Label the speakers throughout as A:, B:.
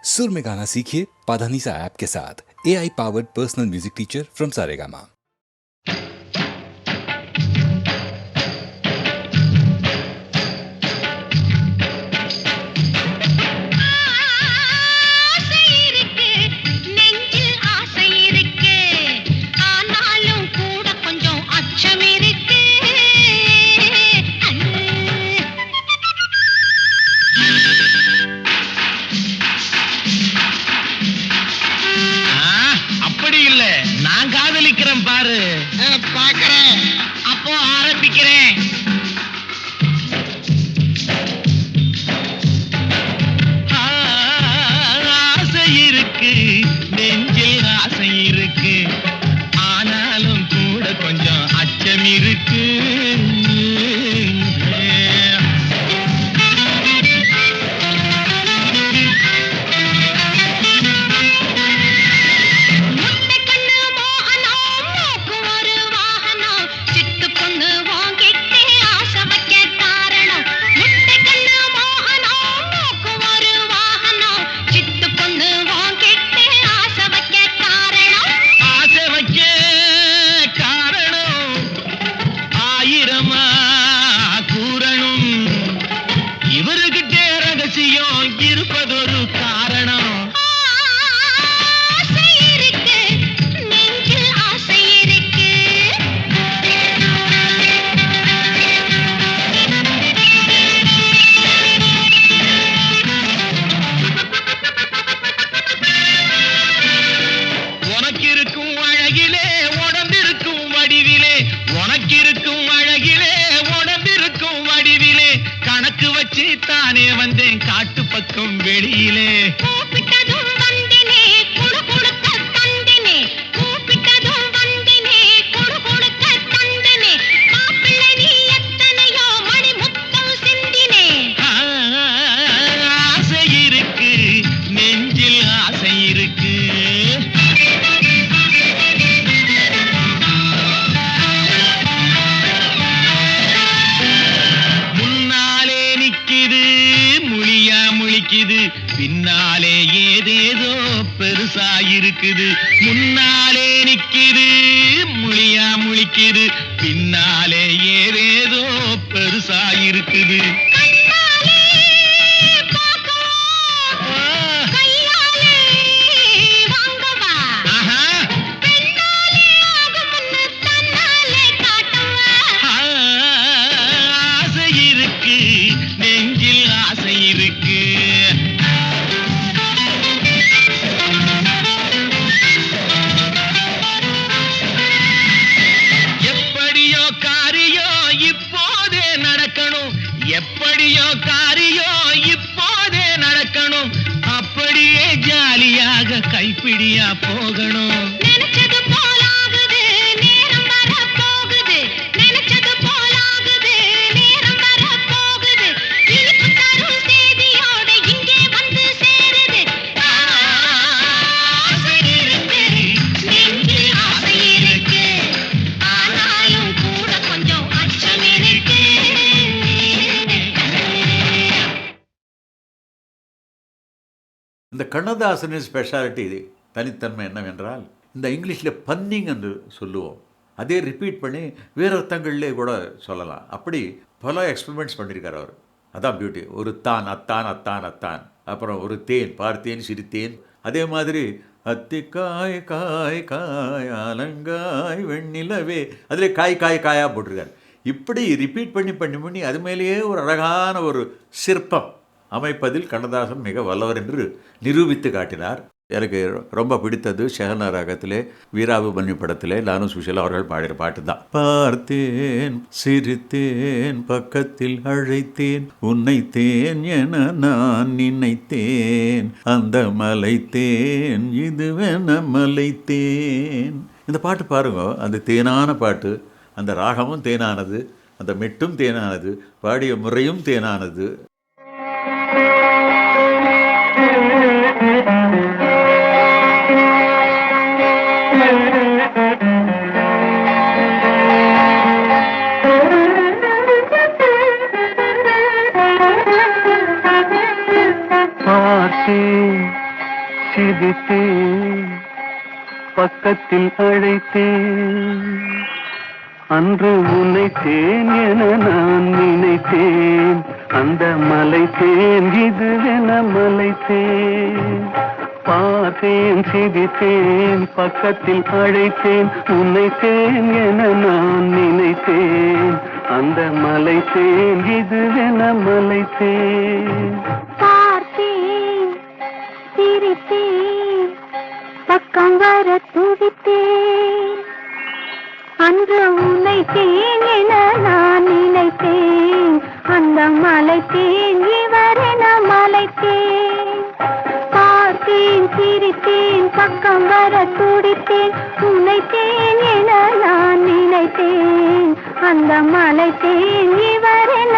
A: सुर में गाना सीखिए पाधानीसा ऐप के साथ। AI powered personal music teacher from Saregama.
B: பாரு பாக்குறேன், அப்போ ஆரம்பிக்கிறேன். ஆசை இருக்கு, நெஞ்சில் ஆசை இருக்கு, ஆனாலும் கூட கொஞ்சம் அச்சம் இருக்கு. தானே வந்தேன் காட்டு பக்கம் வெளியிலே, கூப்பிட்டதும் வந்தினே குடு குடுக்க தந்தினே, கூப்பிட்டதும் வந்தினே குடு குடுக்க தந்தினே, மாப்பிள்ளை நீ எத்தனையோ மணி முத்தம் சிந்தினே. ஆசை இருக்கு, நெஞ்சில் ஆசை இருக்கு. பின்னாலே ஏதேதோ பெருசா இருக்குது, முன்னாலே நிக்குது முழியா முழிக்குது, பின்னாலே ஏதேதோ பெருசா இருக்குது. ஆசை இருக்கு, நெஞ்சில் ஆசை இருக்கு. எப்படியோ காரியோ இப்போதே நடக்கணும், அப்படியே ஜாலியாக கைப்பிடியா போகணும். நினைச்சது போலாகுது நேரம் வர போகுது, நினைச்சது போலாகுது நேரம் வர போகுது, இனிப்பு தரும் செய்தியோட இங்கே வந்து சேருது. ஆசை இருக்கு, நெஞ்சில் ஆசை இருக்கு, ஆனாலும் கூட கொஞ்சம் அச்சம் இருக்கு.
C: இந்த கண்ணதாசனின் ஸ்பெஷாலிட்டி தனித்தன்மை என்னவென்றால், இந்த இங்கிலீஷில் பன்னிங் என்று சொல்லுவோம், அதே ரிப்பீட் பண்ணி வேறு அர்த்தங்கள்லே கூட சொல்லலாம். அப்படி பல எக்ஸ்பெரிமெண்ட்ஸ் பண்ணியிருக்கார் அவர். அதான் பியூட்டி. ஒரு தான் அத்தான் அத்தான் அத்தான், அப்புறம் ஒரு தேன் பார்த்தேன் சிரித்தேன், அதே மாதிரி அத்திக்காய் காய் காய் அலங்காய் வெண்ணிலவே, அதில் காய் காய் காயாக போட்டிருக்கார். இப்படி ரிப்பீட் பண்ணி பண்ணி பண்ணி அது மேலேயே ஒரு அழகான ஒரு சிற்பம் அமைப்பதில் கண்ணதாசன் மிக வல்லவர் என்று நிரூபித்து காட்டினார். எனக்கு ரொம்ப பிடித்தது ஷெஹனா ராகத்திலே வீராபிமன்யு படத்திலே நானும் சுஷீலா அவர்கள் பாடிற பாட்டு தான். பார்த்தேன் சிரித்தேன் பக்கத்தில் அழைத்தேன் உன்னை தேன் என நான் நினைத்தேன், அந்த மலைத்தேன் இதுவென மலைத்தேன். இந்த பாட்டு பாருங்க, அந்த தேனான பாட்டு, அந்த ராகமும் தேனானது, அந்த மெட்டும் தேனானது, பாடிய முறையும் தேனானது.
D: சிரித்தேன் பக்கத்தில் அழைத்தேன் அன்று உன்னைத்தேன் என நான் நினைத்தேன் அந்த மலைத்தேன் இதுவென மலைத்தேன் பார்த்தேன் சிரித்தேன் பக்கத்தில் அழைத்தேன் உன்னைத்தேன் என நான் நினைத்தேன் அந்த மலைத்தேன் இதுவென மலைத்தேன்
E: பார்த்தேன் சிரித்தேன் பக்கம் வர துடித்தேன் அன்று உன்னை தேன் என நான் நினைத்தேன் அந்த மலை தேன் இவரென மலைத்தேன் பார்த்தேன் சிரித்தேன் பக்கம் வர துடித்தேன் உன்னை தேன் என நான் நினைத்தேன் அந்த மலை தேன் இவரென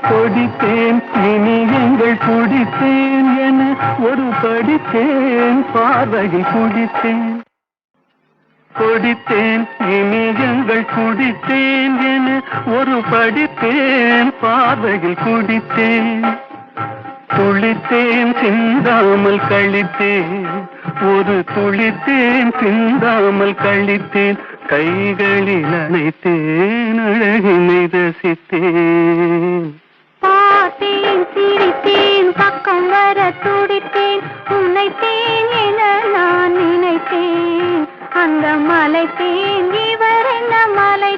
D: கொடித்தேன் இனி எங்கள் குடித்தேன் என ஒரு படித்தேன் பார்வையில் குடித்தேன் கொடித்தேன் இனி எங்கள் குடித்தேன் என ஒரு படித்தேன் பார்வையில் குடித்தேன் துளித்தேன் சிந்தாமல் கழித்தேன் ஒரு துளித்தேன் சிந்தாமல் கழித்தேன் கைகளில் அணைத்தேன் அழகினை ரசித்தேன்
E: பார்த்தேன் சிரித்தேன் பக்கம் வர துடித்தேன் உன்னை தேன் என நான் நினைத்தேன் அந்த மலை தேன் இவர் என்ன மலை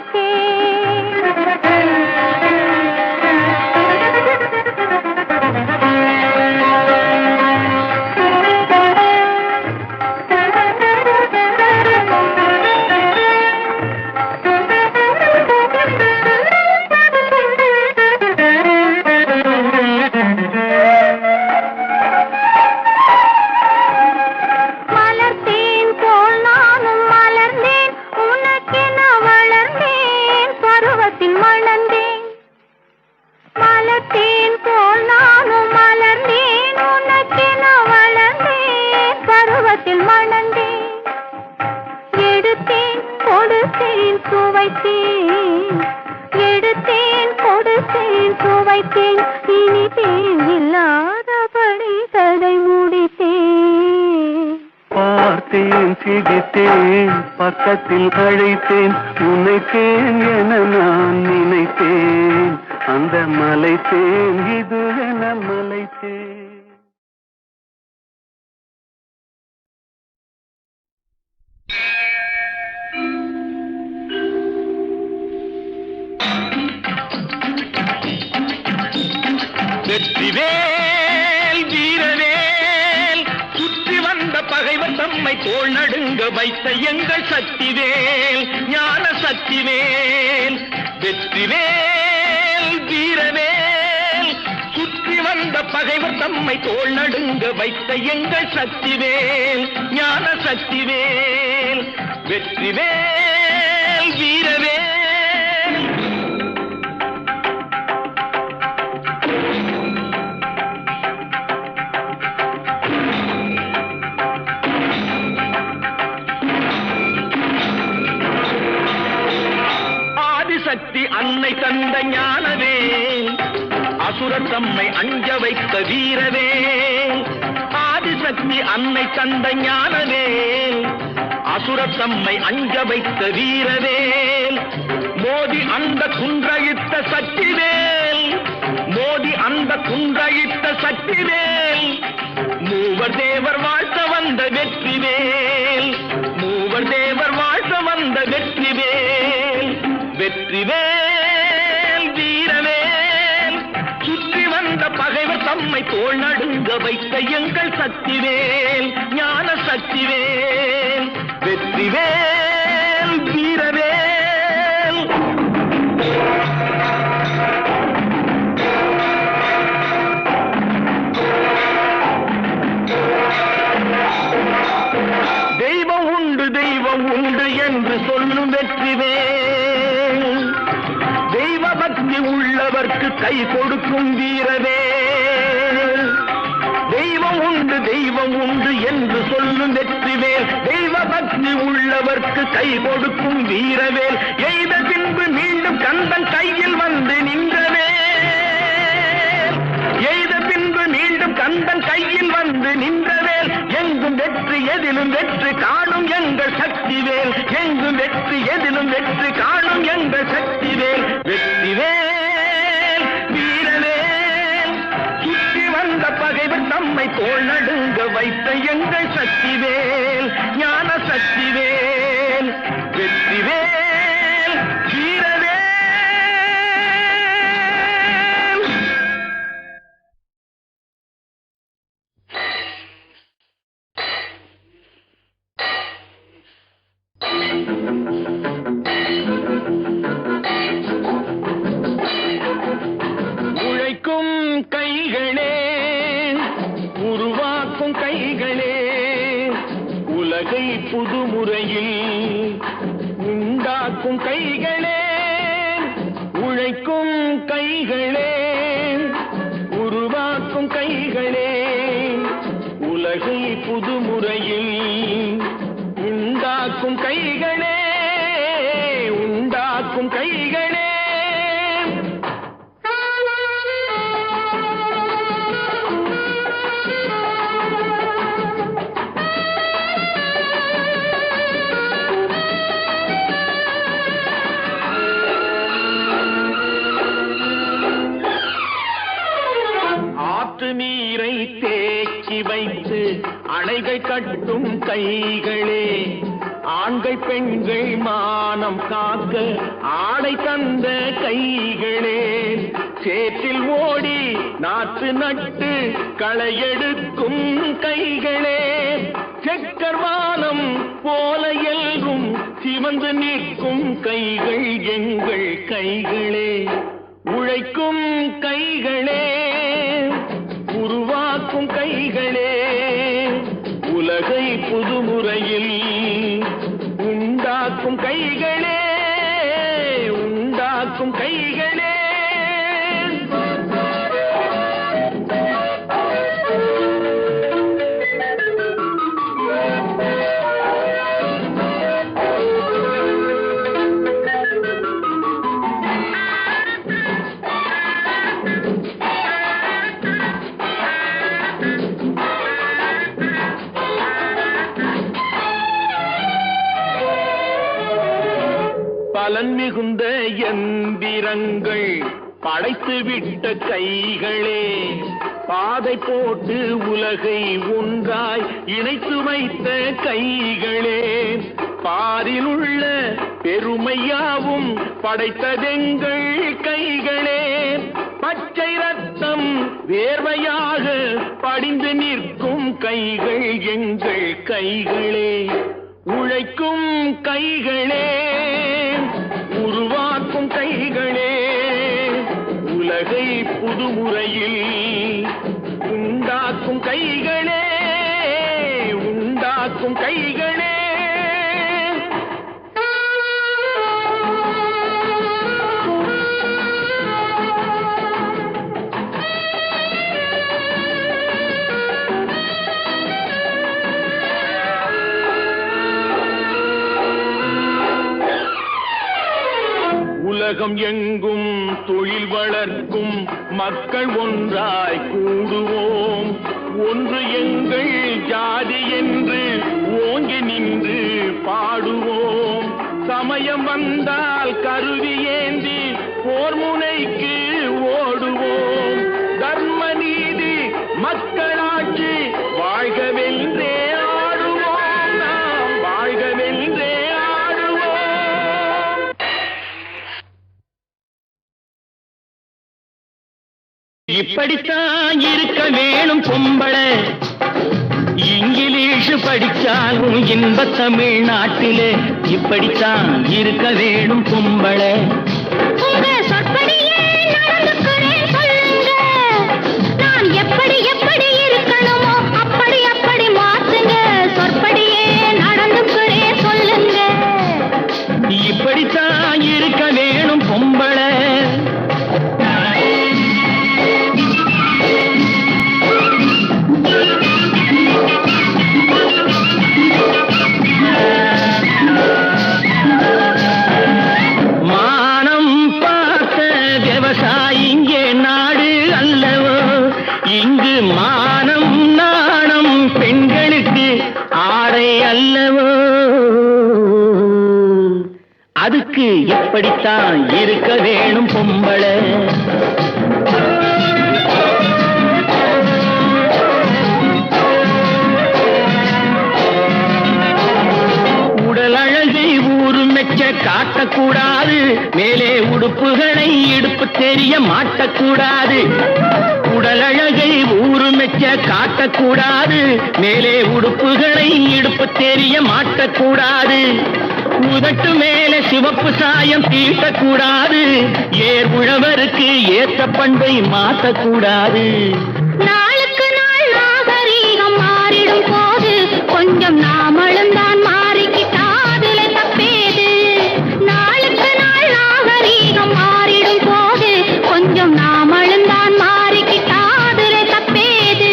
E: எடுத்தேன் கொடுத்தேன் சுவைத்தேன் இனி தேன் இல்லாதபடி கதை முடித்தேன்
D: பார்த்தேன் சிரித்தேன் பக்கத்தில் அழைத்தேன் உன்னைத்தேன் என நான் நினைத்தேன் அந்த மலைத்தேன் இதுவென மலைத்தேன்
B: வெற்றிவேல் வீரவேல் சுற்றி வந்த பகைவர் தம்மை தோள் நடுங்க வைத்த எங்கள் சக்திவேல் ஞான சக்திவேல் வெற்றிவேல் வீரவேல் சுற்றி வந்த பகைவர் தம்மை தோள் நடுங்க வைத்த எங்கள் சக்திவேல் ஞான சக்திவேல் வெற்றிவேல் வீரவேல் சக்தி அன்னை தந்த ஞானவேல் அசுரர் தம்மை அஞ்ச வைத்த வீரவேல் ஆதிசக்தி அன்னை தந்த ஞானவேல் அசுரர் தம்மை அஞ்ச வைத்த வீரவேல் மோதி அந்த குன்றையிட்ட சக்திவேல் மோதி அந்த குன்றையிட்ட சக்திவேல் மூவர் தேவர் வாழ்த்த வந்த வெற்றிவேல் மூவர் தேவர் வாழ்த்த வந்த வெற்றிவேல் வெற்றிவேல் வீரவேல் சுற்றி வந்த பகைவர் தம்மை தோள் நடுங்க வைத்த எங்கள் சக்திவேல் ஞான சக்திவேல் வெற்றிவேல் வீரவேல் தெய்வம் உண்டு என்று சொல்லும் வெற்றிவேல் உள்ளவர்க்கு கை கொடுக்கும் வீரவேல். தெய்வம் உண்டு என்று சொல்லும் வெற்றிவேல். தெய்வ பக்தி உள்ளவர்க்கு கை கொடுக்கும் வீரவேல். எய்த பின்பு மீண்டும் கந்தன் கையில் வந்து நின்றவேல். எய்த பின்பு மீண்டும் கந்தன் கையில் வந்து நின்றவேல். எங்கும் வெற்றி எதிலும் வெற்றி காணும் எங்கள் சக்திவேல். எங்கும் வெற்றி எதிலும் வெற்றி காணும் எங்கள் சக்திவேல். வெற்றிவேல் வீரவேல். சுற்றி வந்த பகைவர் தம்மை தோள் நடுங்க வைத்த எங்கள் சக்திவேல். ஞான சக்திவேல். வெற்றிவேல் வீரவேல். உழைக்கும் கைகளே, உருவாக்கும் கைகளே, உலகை புதுமுறையில் உண்டாக்கும் கைகளே. உழைக்கும் கைகளே, உருவாக்கும் கைகளே, உலகை புதுமுறையில் உண்டாக்கும் கைகளே. உண்டாக்கும் கைகளே. ஆற்று நீரை தேக்கி வைத்து அணைகள் கட்டும் கைகளே. ஆண்கள் பெண்கள் மானம் காக்க ஆடை தந்த கைகளே. சேற்றில் ஓடி நாற்று நட்டு களையெடுக்கும் கைகளே. செக்கர்வானம் போல எல்லும் சிவந்து நிற்கும் கைகள் எங்கள் கைகளே. உழைக்கும் கைகளே, உருவாக்கும் கைகளே, உலகை புதுமுறையில் உண்டாக்கும் கைகளே. உண்டாக்கும் கைகளே. பலன் மிகுந்த எந்திரங்கள் படைத்து விட்ட கைகளே. பாதை போட்டு உலகை ஒன்றாய் இணைத்து வைத்த கைகளே. பாரில் உள்ள பெருமையாவும் படைத்ததெங்கள் கைகளே. பச்சை ரத்தம் வேர்வையாக படிந்து நிற்கும் கைகள் எங்கள் கைகளே. உழைக்கும் கைகளே, உருவாக்கும் கைகளே, உலகை புதுமுறையில் உண்டாக்கும் கைகளே. உண்டாக்கும் கைகளே. உலகம் எங்கும் தொழில் வளர்க்கும் மக்கள் ஒன்றாய் கூடுவோம். ஒன்று எங்கள் ஜாதி என்று ஓங்கி நின்று பாடுவோம். சமயம் வந்தால் கருவி ஏந்தி போர் முனைக்கு ஓடுவோம். தர்ம நீதி மக்களாட்சி வாழ்கவென்றே ஆடுவோம். நாம் வாழ்கவென்றே ஆடுவோம். இப்படித்தான் இருக்க வேணும் பொம்பளை. இங்கிலீஷ் படிச்சாலும் இன்ப தமிழ்நாட்டிலே இப்படித்தான் இருக்க வேணும் பொம்பளை.
E: எப்படி எப்படி இருக்கணுமோ அப்படி அப்படி மாத்துங்க. சொற்படியே நடந்துக்கிறேன் சொல்லுங்க.
B: இப்படித்தான் இருக்க வேணும் பொம்பளை. அதுக்கு எப்படித்தான் இருக்க வேணும் பொம்பளை. உடல் அழகை ஊரு மெச்ச காட்டக்கூடாது, மேலே உடுப்புகளை இடுப்பு தெரிய மாட்டக்கூடாது. உடல் அழகை ஊரு மெச்ச காட்டக்கூடாது, மேலே உடுப்புகளை இடுப்பு தெரிய மாட்டக்கூடாது. உதட்டு மேலே சிவப்பு சாயம் தீட்டக்கூடாது, ஏர் உழவருக்கு ஏற்ற பண்பை மாற்றக்கூடாது.
E: நாளுக்கு நாள் நாகரீகம் மாறிடும் போது கொஞ்சம் நாமளும் தான் மாறிக்கிட்டாதுல தப்பேது. நாளுக்கு நாள் நாகரீகம் மாறிடும் போது கொஞ்சம் நாமளும் தான் மாறிக்கிட்டாதுல தப்பேது.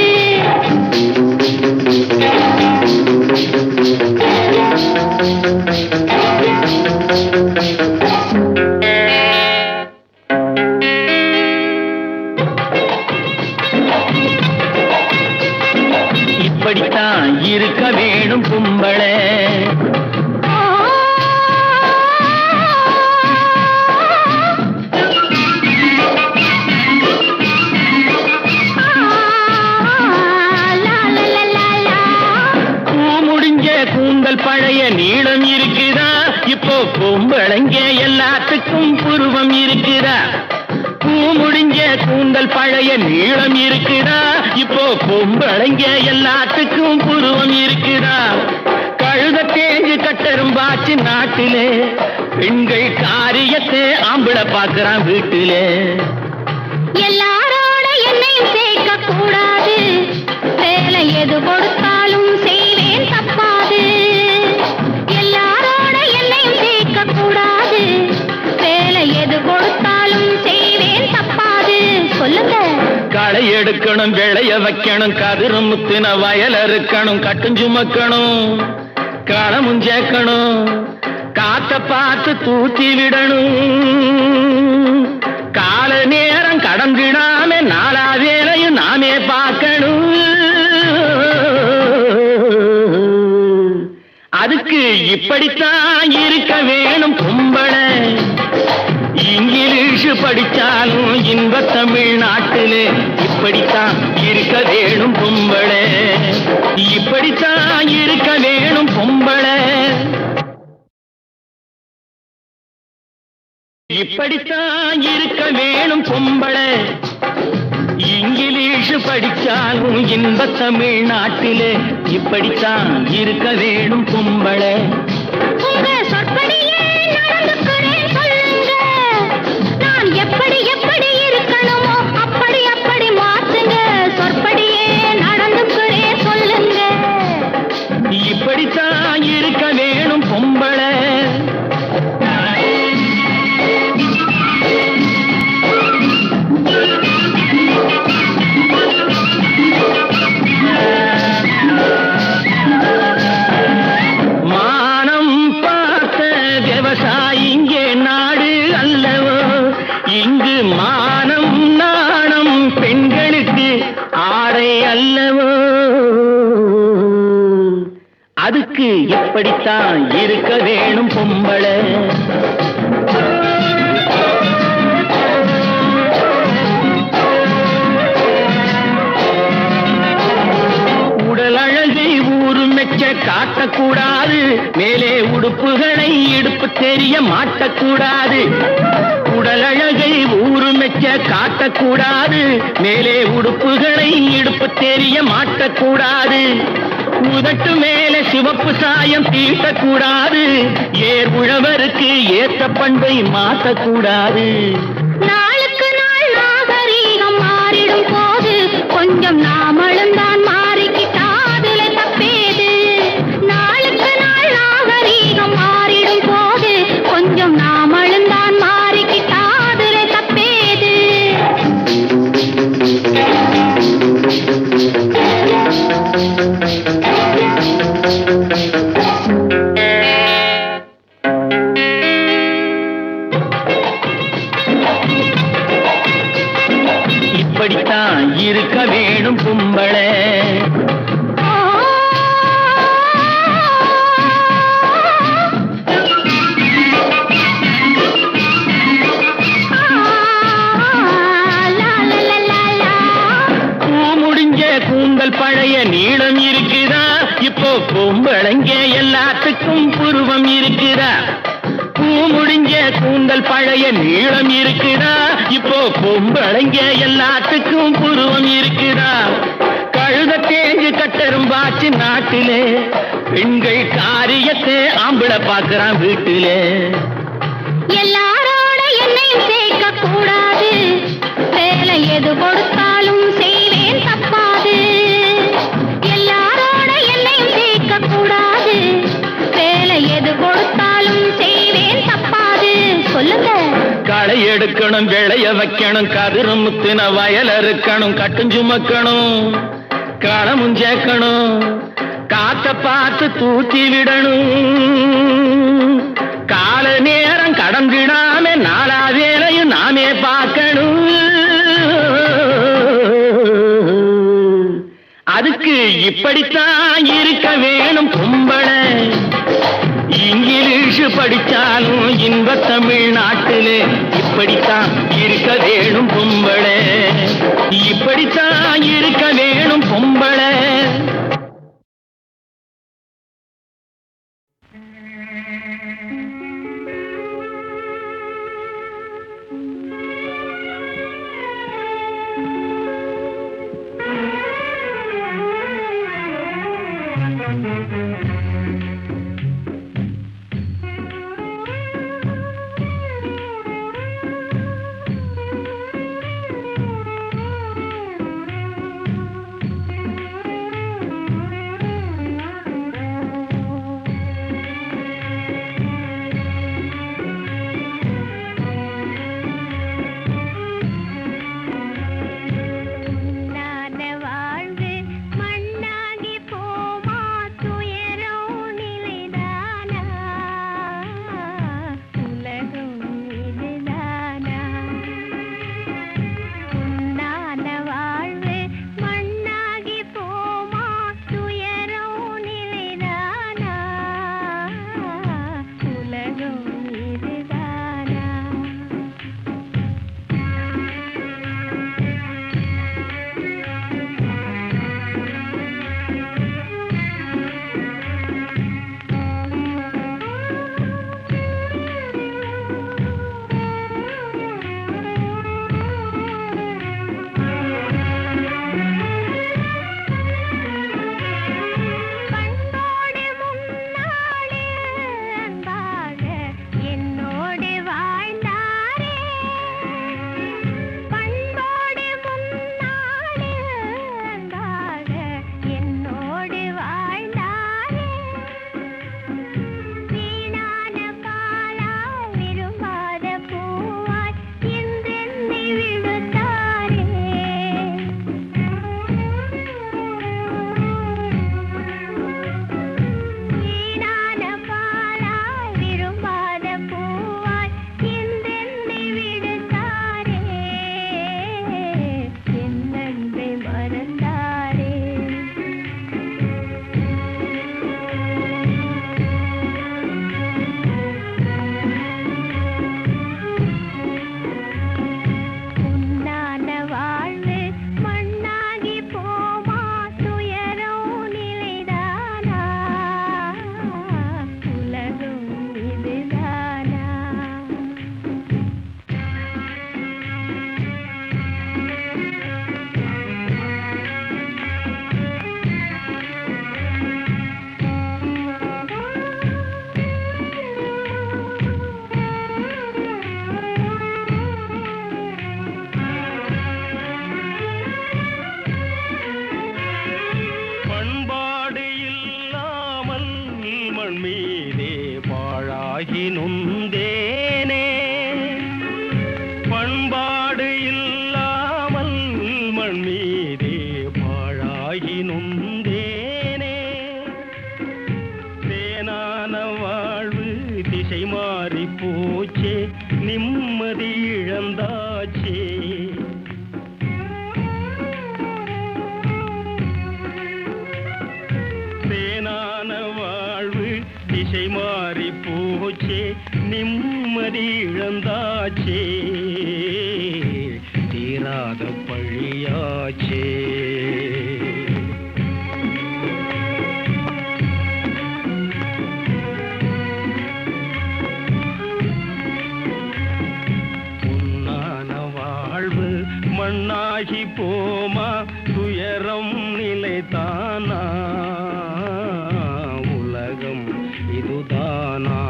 B: இப்படித்தான் இருக்க வேணும் பொம்பளை. பூ முடிஞ்ச கூந்தல் பழைய நீளம் இருக்குதா, இப்போ பொம்பளைங்க எல்லாத்துக்கும் புருவம் இருக்குதா. பூ முடிஞ்ச கூந்தல் பழைய நீளம் இருக்குதா, இப்போ பொம்பளைங்க எல்லாத்துக்கும் புருவம் இருக்குதா. கழுத தேஞ்சு கட்டரும்பாச்சு நாட்டிலே, பெண்கள் காரியத்தை ஆம்பளை பார்க்கறான் வீட்டிலே.
E: எல்லாரோட என்னையும் சேர்க்க கூடாது, வேலை எது கொடுத்தாலும் செய்வேன் தப்பாது. எல்லாரோட என்னையும் சேர்க்க கூடாது, வேலை எது கொடுத்தாலும் செய்வேன் தப்பாது. சொல்லுங்க.
B: களை எடுக்கணும், விளைய வைக்கணும், கதிரு முத்தின வயல் அறுக்கணும், கட்டுஞ்சுமக்கணும், களமும் சேர்க்கணும், காத்த பார்த்து தூத்தி விடணும். கால நேரம் கடந்திடாம நாலா வேலையும் நாமே பார்க்கணும். அதுக்கு இப்படித்தான் இருக்க வேணும் பொம்பளை. இங்கிலீஷ் படிச்சாலும் இன்ப தமிழ்நாட்டிலே இப்படித்தான் இருக்க வேணும் பொம்பளை. இப்படித்தான் இருக்க வேணும் பொம்பளை. இப்படித்தான் இருக்க வேணும் பொம்பளை. இங்கிலீஷ் படிச்சாலும் இன்ப தமிழ்நாட்டிலே இப்படித்தான் இருக்க வேணும் பொம்பளை.
E: உங்க சொற்படியே நடந்துக்கிறேன் சொல்லுங்க. நான் எப்படி எப்படி இருக்கணுமோ அப்படி அப்படி மாத்துங்க. சொற்படியே நடந்துக்கிறேன் சொல்லுங்க.
B: இப்படித்தான் இருக்க வேணும் பொம்பளை. மானம் பார்த்த விவசாயிங்க நாடு அல்லவோ, இங்கு மானம் நாணம் பெண்களுக்கு ஆடை அல்லவோ. அதுக்கு எப்படித்தான் இருக்க வேணும் பொம்பளை. உடல் அழகை ஊரு மெச்ச காட்டக்கூடாது, மேலே உடுப்புகளை இடுப்பு தெரிய மாட்டக்கூடாது. உடல் அழகை ஊரு மெச்ச காட்டக்கூடாது, மேலே உடுப்புகளை இடுப்பு தெரிய மாட்டக்கூடாது. உதட்டு மேலே சிவப்பு சாயம் தீட்டக்கூடாது, ஏர் உழவருக்கு ஏற்ற பண்பை மாற்றக்கூடாது.
E: நாளுக்கு நாள் நாகரீகம் மாறிடும் போது கொஞ்சம் நாமளும் தான் மாறிக்கிட்டாதுல தப்பேது. நாளுக்கு நாள் நாகரீகம் மாறிடும் போது கொஞ்சம் நாமளும் தான் மாறிக்கிட்டாதுல தப்பேது.
B: இப்படித்தான் இருக்க வேணும் பொம்பளை. கூந்தல் பழைய நீளம் இருக்குதா, இப்போ பொம்பளைங்க எல்லாத்துக்கும் புருவம் இருக்குதா. பூ முடிஞ்ச கூந்தல் பழைய நீளம் இருக்குதா, இப்போ பொம்பளைங்க எல்லாத்துக்கும் புருவம் இருக்குதா. கழுத தேஞ்சு கட்டரும்பாச்சு நாட்டிலே, பெண்கள் காரியத்தை ஆம்பளை பார்க்கறான் வீட்டிலே.
E: எல்லாரோட என்னையும் சேர்க்க கூடாது, வேலை எது கொடுத்தாலும் செய்வேன் தப்பாது. எல்லாரோட என்னையும் சேர்க்க கூடாது, வேலை எது கொடுத்தாலும் செய்வேன் தப்பாது. சொல்லுங்க.
B: களை எடுக்கணும், விளைய வைக்கணும், கதிரும் முத்தின வயல் அறுக்கணும், கட்டும் சுமக்கணும், களமும் சேர்க்கணும், காத்த பார்த்து தூக்கி விடணும். கால நேரம் கடந்திடாம நாளா வேலையும் நாமே பார்க்கணும். அதுக்கு இப்படித்தான் இருக்க வேணும் பொம்பளை. இங்கிலீஷ் படிச்சாலும் இன்ப தமிழ்நாட்டிலே இப்படித்தான் இருக்க வேணும் பொம்பளை. இப்படித்தான் இருக்க வேணும் பொம்பளை. தீராத பழியாச்சே. மண்ணாகி போமா துயரம் நிலைத்தானா உலகம் இதுதானா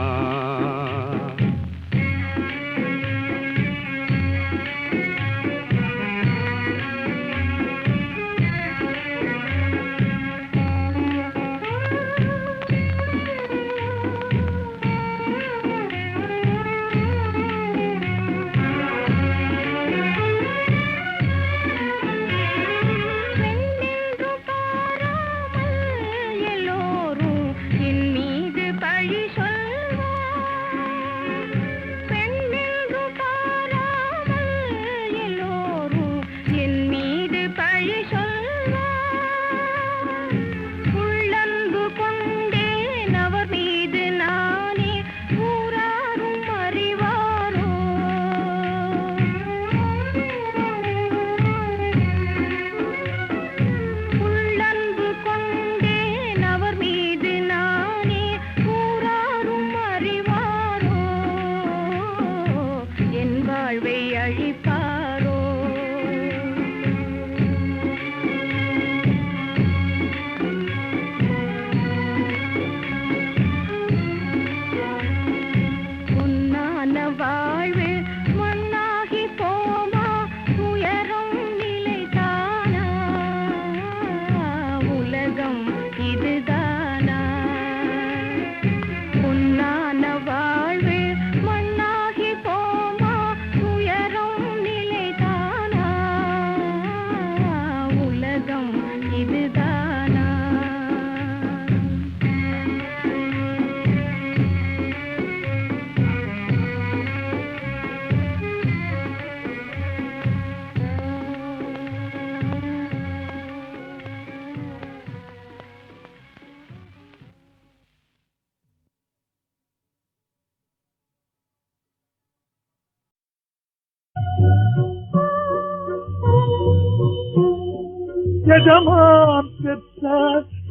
F: எஜமான் பெற்ற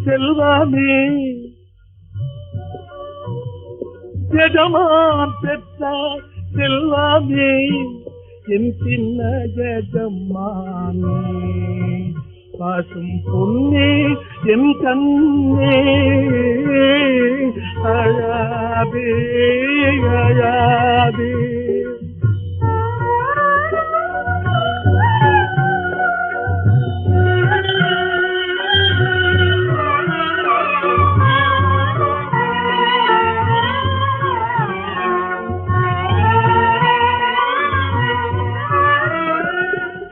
F: செல்வமே எஜமான் பெற்ற செல்வமே என் சின்ன எஜமானே பாசும் பொன்னே என் கண்ணே அழாதே அழாதே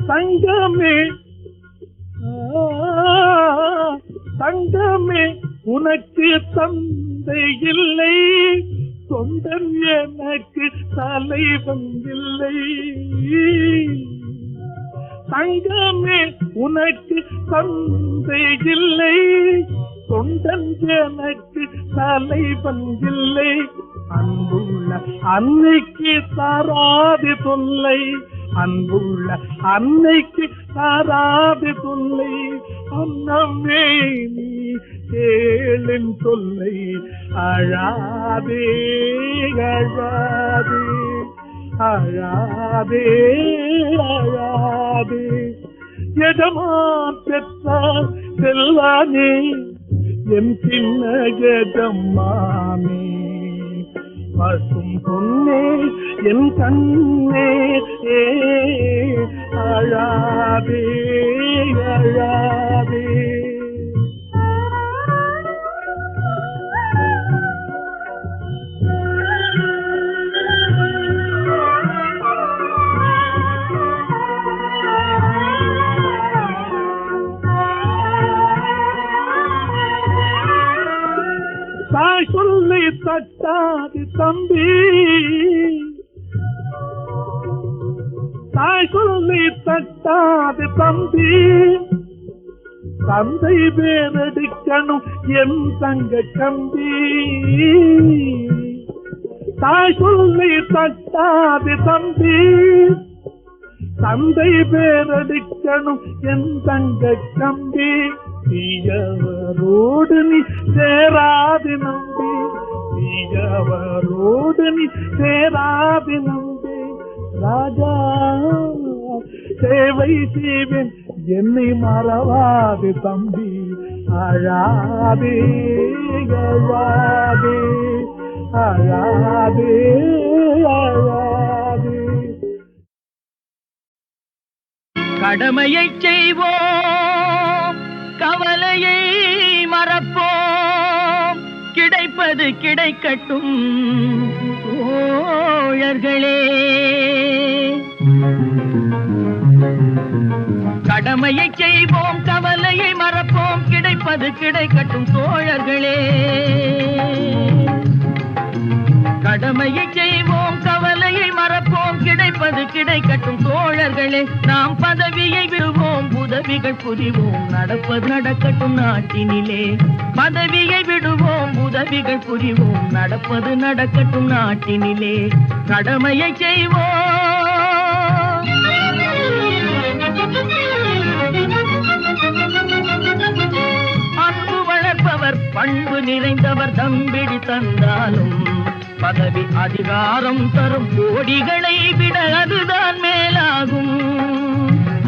F: தங்கமே தங்கமே உனக்கு தந்தை இல்லை தொண்டன் எனக்கு தலைவன் இல்லை தங்கமே உனக்கு தந்தை இல்லை தொண்டன் எனக்கு தலைவன் இல்லை அன்புள்ள அன்னைக்கு தாராது தொல்லை அன்புள்ள அன்னைக்கு தாராது தொல்லை அன்னமே நீ கேளின் தொல்லை அழாதே அழாதே அழாதே அழாதே எஜமான் பெற்ற செல்வானே என் சின்ன எஜமானே பசும் பொன்னே என் கண்ணே அழாதே அழாதே தாய் சொல்லி தட்டாது தம்பி தாய் சொல்லி தட்டாது தம்பி தந்தை பேரெடுக்கணும் என் தங்க கம்பி தாய் சொல்லி தட்டாது தம்பி தந்தை பேரெடுக்கணும் என் தங்க கம்பி தீயவரோடு நீ சேராது நம்பி தீயவரோடு நீ சேராது நம்பி ராஜா சேவை செய்வேன் என்னை மறவாது தம்பி அழாதே அழாதே அழாதே அழாதே.
B: கடமையை செய்வோம் கவலையை மறப்போம் கிடைப்பது கிடைக்கட்டும் தோழர்களே. கடமையை செய்வோம் கவலையை மறப்போம் கிடைப்பது கிடைக்கட்டும் தோழர்களே. கடமையை செய்வோம் கவலையை மறப்போம் கிடைப்பது கிடைக்கட்டும் தோழர்களே. நாம் பதவியை விடுவோம் உதவிகள் புரிவோம் நடப்பது நடக்கட்டும் நாட்டினிலே. பதவியை விடுவோம் உதவிகள் புரிவோம் நடப்பது நடக்கட்டும் நாட்டினிலே. கடமையை செய்வோம். அன்பு வளர்ப்பவர் பண்பு நிறைந்தவர் தம்பிடி தந்தாலும் பதவி அதிகாரம் தரும் கோடிகளை விட அதுதான் மேலாகும்.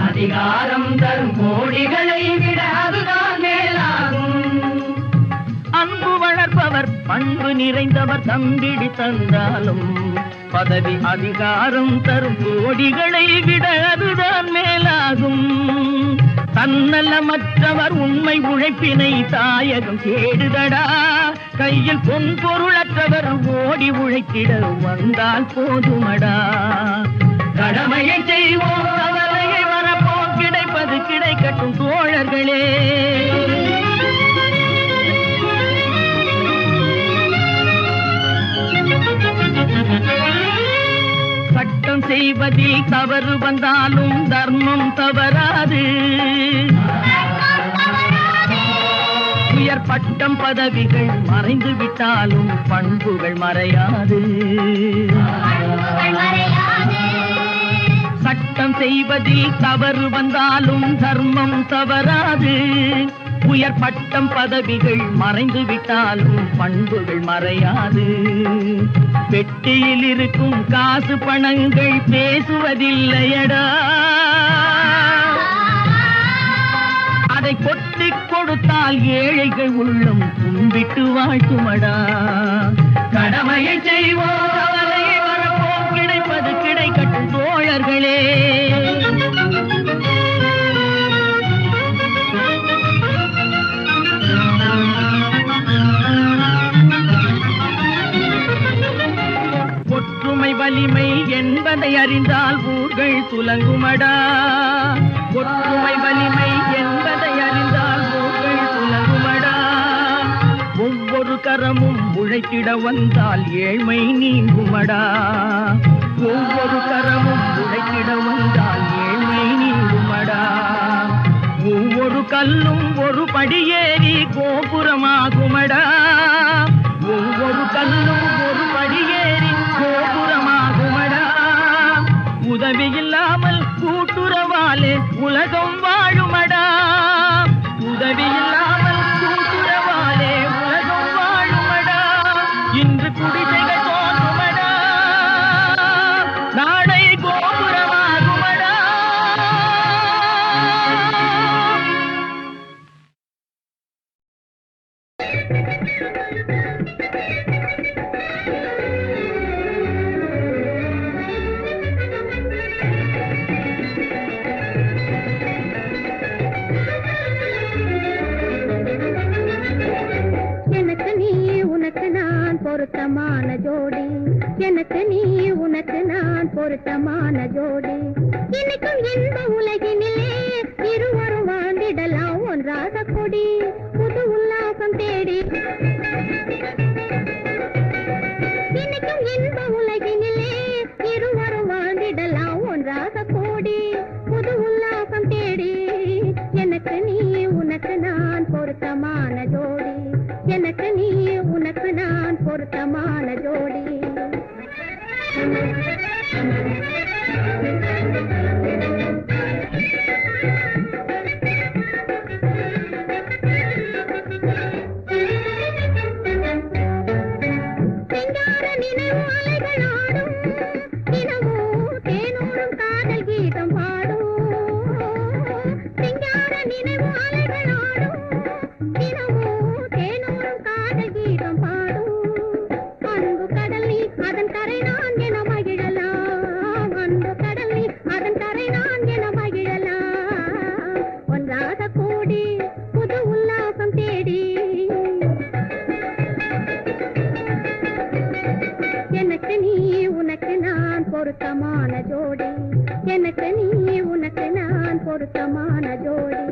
B: அதிகாரம் தரும் கோடிகளை விட அதுதான் மேலாகும். அன்பு வளர்ப்பவர் பண்பு நிறைந்தவர் தம்பிடி தந்தாலும் பதவி அதிகாரம் தரும் கோடிகளை விட அதுதான் மேலாகும். தன்னலமற்றவர் உண்மை உழைப்பினை தாயகம் தேடுதடா. கையில் பொன் பொருளற்றவர் ஓடி உழைத்திட வந்தால் போதுமடா. கடமையை செய்வோம் கவலையை மறப்போம் கிடைப்பது கிடைக்கட்டும் தோழர்களே. சட்டம் செய்வதில் தவறு வந்தாலும் தர்மம் தவறாது. உயர் பட்டம் பதவிகள் மறைந்து விட்டாலும் பண்புகள் மறையாது. சட்டம் செய்வதில் தவறு வந்தாலும் தர்மம் தவறாது. உயர் பட்டம் பதவிகள் மறைந்து விட்டாலும் பண்புகள் மறையாது. பெட்டியில் இருக்கும் காசு பணங்கள் பேசுவதில்லையடா. அதை கொட்டிக் கொடுத்தால் ஏழைகள் உள்ளம் கும்பிட்டு வாழ்த்துமடா. கடமையை செய்வோம் கவலையை மறப்போம் கிடைப்பது கிடைக்கட்டும் தோழர்களே. ஒற்றுமை வலிமை என்பதை அறிந்தால் ஊர்கள் துலங்குமடா. ஒற்றுமை வலிமை என்பதை அறிந்தால் ஊர்கள் துலங்குமடா. ஒவ்வொரு கரமும் உழைத்திட வந்தால் ஏழ்மை நீங்குமடா. ஒவ்வொரு கரமும் உழைத்திட வந்தால் ஏழ்மை நீங்குமடா. ஒவ்வொரு கல்லும் ஒரு படியேறி கோபுரமாகுமடா. ஒவ்வொரு கல்லும் ஒரு படியேறி கோபுரமாகுமடா. உதவி இல்லாமல் கூட்டுறவாலே உலகம் வாழுமடா. உதவி இல்லாமல் கூட்டுறவாலே உலகம் வாழுமடா. இன்று குடிசைகள் தோன்றுமடா நாளை கோபுரமாகுமடா.
E: எனக்கு நீ உனக்கு நான் பொருத்தமான ஜோடி. எனக்கு நீ உனக்கு நான் பொருத்தமான ஜோடி. இன்னைக்கும் இந்த உலகினிலே இருவரும் வாழ்ந்திடலாம் ஒன்றாக கொடி. புது உல்லாசம் தேடி இன்னைக்கும் இந்த உலகினிலே இருவரும் வாழ்ந்திடலாம் ஒன்றாக கூடி. புது உல்லாசம் தேடி எனக்கு நீ உனக்கு நான் பொருத்தமான ஜோடி. எனக்கு நீ உனக்கு நான் பொருத்தமான ஜோடி. சிங்கார நினைவு அலைகள் ஆடும். தினமும் தேனோடும் காதல் கீதம் பாடும். பொருத்தமான ஜோடி எனக்கு நீ உனக்கு நான் பொருத்தமான ஜோடி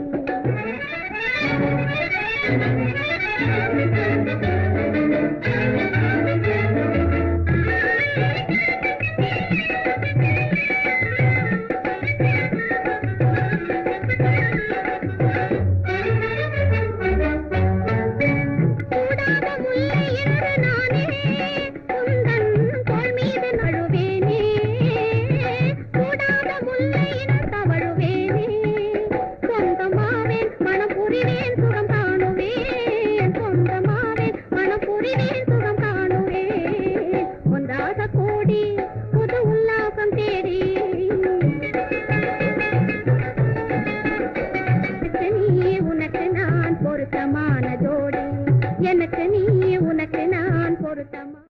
E: எனக்கு நீ உனக்கு நான் பொருத்தமா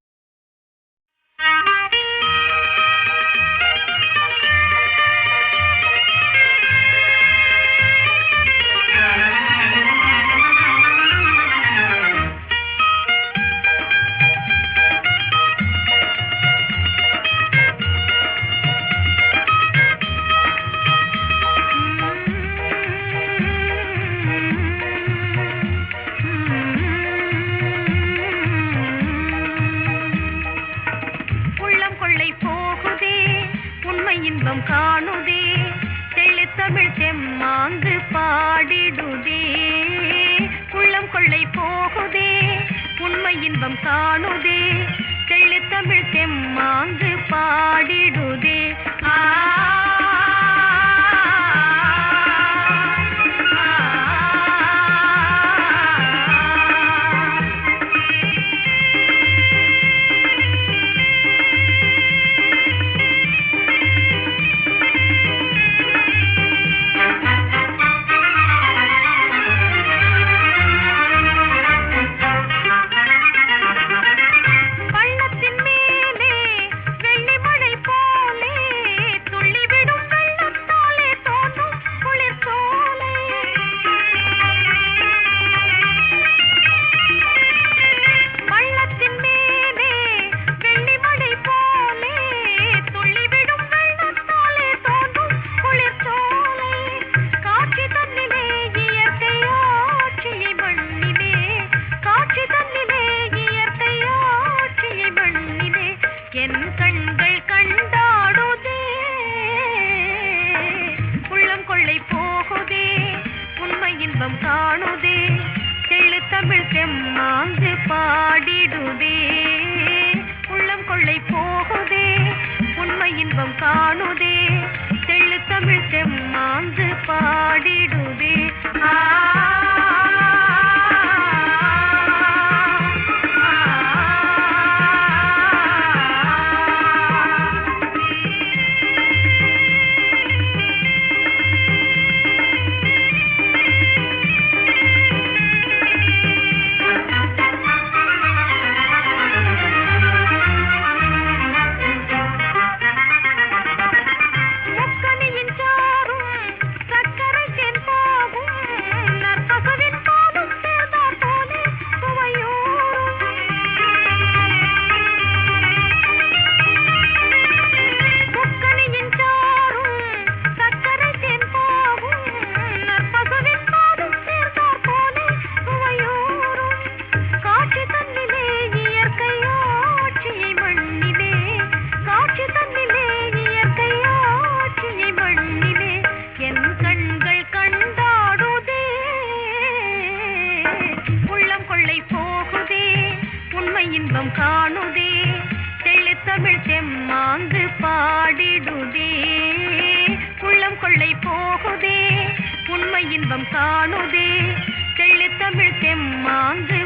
G: இன்பம் காணுதே தெளித்தமிழ் செம்மாந்து பாடிடுதே உள்ளம் கொள்ளை போகுதே உண்மை இன்பம் காணுதே தெளித்தமிழ் செம்மாந்து பாடிடுதே காணுதே தெளித்தமிழ் செம்மாந்து பாடிடுதே உள்ளம் கொள்ளை போகுதே உண்மை இன்பம் காணுதே தெளித்தமிழ் செம்மாந்து பாடிடுதே இன்பம் காணுதே தெளித்தமிழ் செம்மாந்து பாடிடுதே உள்ளம் கொள்ளை போகுதே உண்மை இன்பம் காணுதே தெளித்தமிழ் செம்மாந்து